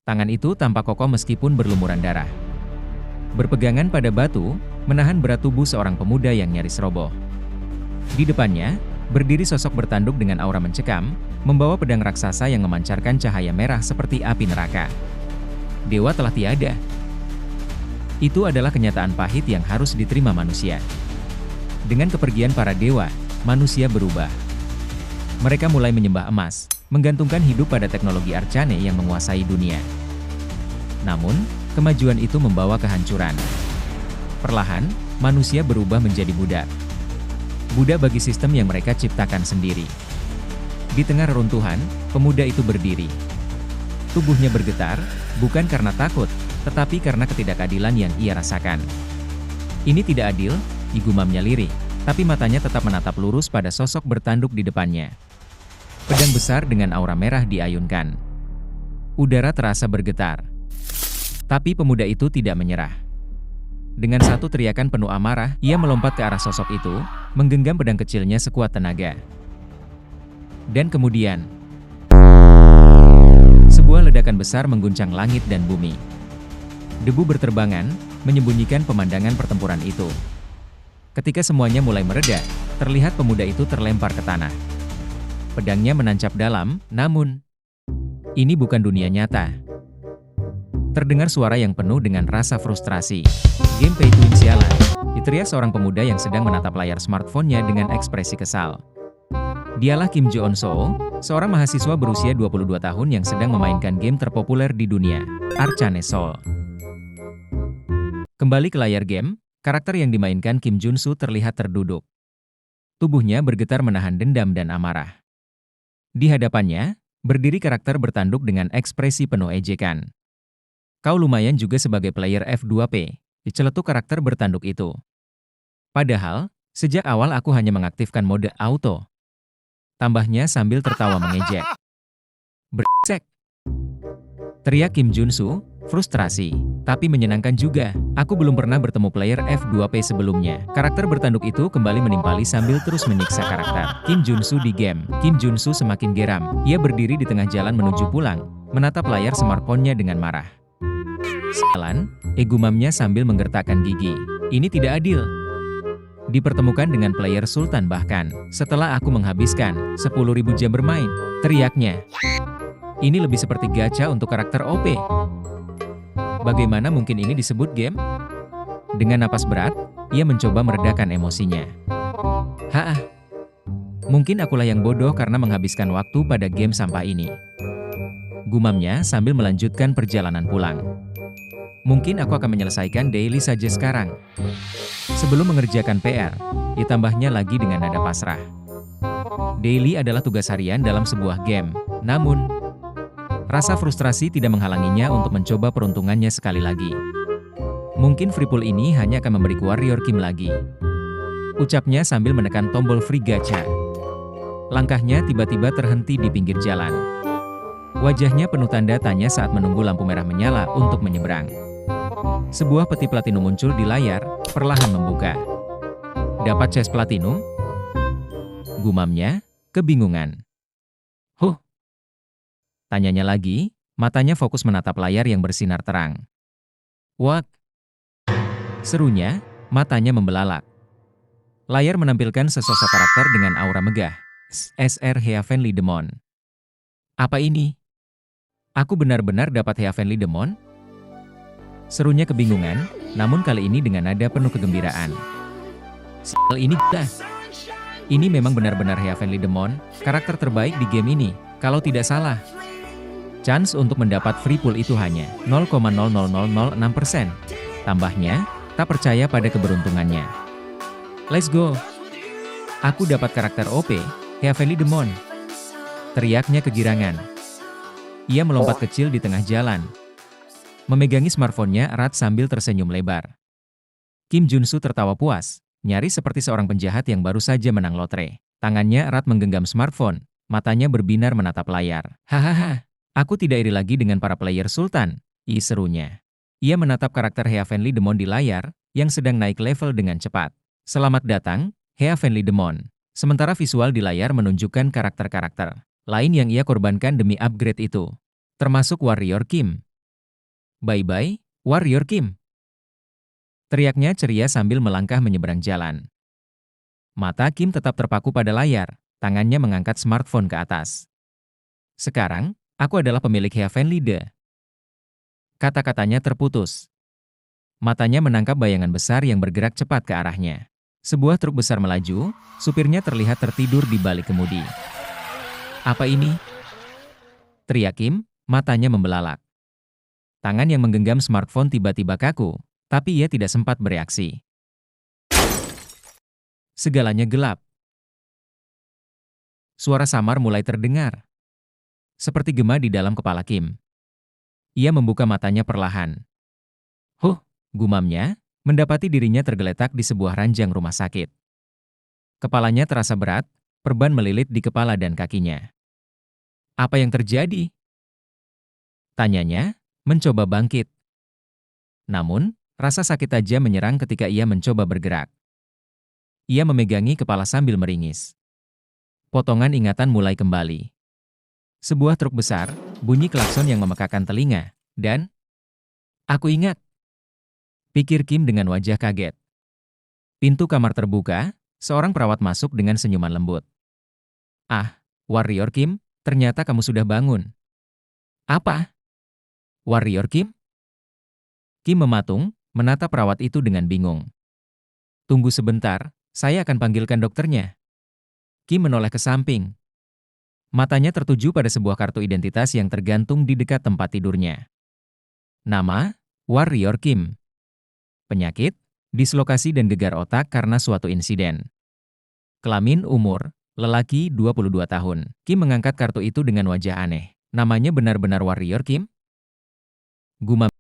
Tangan itu tampak kokoh meskipun berlumuran darah. Berpegangan pada batu, menahan berat tubuh seorang pemuda yang nyaris roboh. Di depannya, berdiri sosok bertanduk dengan aura mencekam, membawa pedang raksasa yang memancarkan cahaya merah seperti api neraka. Dewa telah tiada. Itu adalah kenyataan pahit yang harus diterima manusia. Dengan kepergian para dewa, manusia berubah. Mereka mulai menyembah emas, menggantungkan hidup pada teknologi Arcane yang menguasai dunia. Namun, kemajuan itu membawa kehancuran. Perlahan, manusia berubah menjadi budak. Budak bagi sistem yang mereka ciptakan sendiri. Di tengah reruntuhan, pemuda itu berdiri. Tubuhnya bergetar, bukan karena takut, tetapi karena ketidakadilan yang ia rasakan. Ini tidak adil, gumamnya lirih, tapi matanya tetap menatap lurus pada sosok bertanduk di depannya. Pedang besar dengan aura merah diayunkan. Udara terasa bergetar. Tapi pemuda itu tidak menyerah. Dengan satu teriakan penuh amarah, ia melompat ke arah sosok itu, menggenggam pedang kecilnya sekuat tenaga. Dan kemudian, sebuah ledakan besar mengguncang langit dan bumi. Debu berterbangan, menyembunyikan pemandangan pertempuran itu. Ketika semuanya mulai mereda, terlihat pemuda itu terlempar ke tanah. Pedangnya menancap dalam, namun ini bukan dunia nyata. Terdengar suara yang penuh dengan rasa frustrasi. Game pay to win sialan, diteriak seorang pemuda yang sedang menatap layar smartphone-nya dengan ekspresi kesal. Dialah Kim Jo-eun-soo, seorang mahasiswa berusia 22 tahun yang sedang memainkan game terpopuler di dunia, Arcane Soul. Kembali ke layar game, karakter yang dimainkan Kim Jun-soo terlihat terduduk. Tubuhnya bergetar menahan dendam dan amarah. Di hadapannya, berdiri karakter bertanduk dengan ekspresi penuh ejekan. Kau lumayan juga sebagai player F2P, diceletuk karakter bertanduk itu. Padahal, sejak awal aku hanya mengaktifkan mode auto. Tambahnya sambil tertawa mengejek. Brengsek! Teriak Kim Jun-soo, frustrasi, tapi menyenangkan juga. Aku belum pernah bertemu player F2P sebelumnya. Karakter bertanduk itu kembali menimpali sambil terus menyiksa karakter Kim Jun-soo di game. Kim Jun-soo semakin geram. Ia berdiri di tengah jalan menuju pulang, menatap layar smartphone-nya dengan marah. Sialan, gumamnya sambil menggertakkan gigi. Ini tidak adil. Dipertemukan dengan player Sultan bahkan, setelah aku menghabiskan 10.000 jam bermain, teriaknya. Ini lebih seperti gacha untuk karakter OP. Bagaimana mungkin ini disebut game? Dengan napas berat, ia mencoba meredakan emosinya. Haah, mungkin akulah yang bodoh karena menghabiskan waktu pada game sampah ini. Gumamnya sambil melanjutkan perjalanan pulang. Mungkin aku akan menyelesaikan daily saja sekarang. Sebelum mengerjakan PR, ditambahnya lagi dengan nada pasrah. Daily adalah tugas harian dalam sebuah game, namun rasa frustrasi tidak menghalanginya untuk mencoba peruntungannya sekali lagi. Mungkin free pool ini hanya akan memberiku Warrior Kim lagi. Ucapnya sambil menekan tombol free gacha. Langkahnya tiba-tiba terhenti di pinggir jalan. Wajahnya penuh tanda tanya saat menunggu lampu merah menyala untuk menyeberang. Sebuah peti platinum muncul di layar, perlahan membuka. Dapat chest platinum? Gumamnya, kebingungan. Huh? Tanyanya lagi, matanya fokus menatap layar yang bersinar terang. What? Serunya, matanya membelalak. Layar menampilkan sesosok karakter dengan aura megah. SR Heavenly Demon. Apa ini? Aku benar-benar dapat Heavenly Demon? Serunya kebingungan, namun kali ini dengan nada penuh kegembiraan. Sial ini dah. Ini memang benar-benar Heavenly Demon, karakter terbaik di game ini, kalau tidak salah. Chance untuk mendapat free pool itu hanya 0,00006%. Tambahnya, tak percaya pada keberuntungannya. Let's go. Aku dapat karakter OP, Heavenly Demon. Teriaknya kegirangan. Ia melompat kecil di tengah jalan. Memegangi smartphone-nya erat sambil tersenyum lebar. Kim Jun-soo tertawa puas, nyaris seperti seorang penjahat yang baru saja menang lotre. Tangannya erat menggenggam smartphone, matanya berbinar menatap layar. Hahaha, aku tidak iri lagi dengan para player Sultan, serunya. Ia menatap karakter Heavenly Demon di layar, yang sedang naik level dengan cepat. Selamat datang, Heavenly Demon. Sementara visual di layar menunjukkan karakter-karakter lain yang ia korbankan demi upgrade itu. Termasuk Warrior Kim. Bye-bye, Warrior Kim. Teriaknya ceria sambil melangkah menyeberang jalan. Mata Kim tetap terpaku pada layar, tangannya mengangkat smartphone ke atas. Sekarang, aku adalah pemilik Heavenly De. Kata-katanya terputus. Matanya menangkap bayangan besar yang bergerak cepat ke arahnya. Sebuah truk besar melaju, supirnya terlihat tertidur di balik kemudi. Apa ini? Teriak Kim, matanya membelalak. Tangan yang menggenggam smartphone tiba-tiba kaku, tapi ia tidak sempat bereaksi. Segalanya gelap. Suara samar mulai terdengar. Seperti gema di dalam kepala Kim. Ia membuka matanya perlahan. Huh, gumamnya, mendapati dirinya tergeletak di sebuah ranjang rumah sakit. Kepalanya terasa berat, perban melilit di kepala dan kakinya. Apa yang terjadi? Tanyanya, mencoba bangkit. Namun, rasa sakit tajam menyerang ketika ia mencoba bergerak. Ia memegangi kepala sambil meringis. Potongan ingatan mulai kembali. Sebuah truk besar, bunyi klakson yang memekakan telinga, dan... Aku ingat. Pikir Kim dengan wajah kaget. Pintu kamar terbuka, seorang perawat masuk dengan senyuman lembut. Ah, Warrior Kim, ternyata kamu sudah bangun. Apa? Warrior Kim? Kim mematung, menatap perawat itu dengan bingung. Tunggu sebentar, saya akan panggilkan dokternya. Kim menoleh ke samping. Matanya tertuju pada sebuah kartu identitas yang tergantung di dekat tempat tidurnya. Nama, Warrior Kim. Penyakit, dislokasi dan gegar otak karena suatu insiden. Kelamin umur, lelaki 22 tahun. Kim mengangkat kartu itu dengan wajah aneh. Namanya benar-benar Warrior Kim? Gumam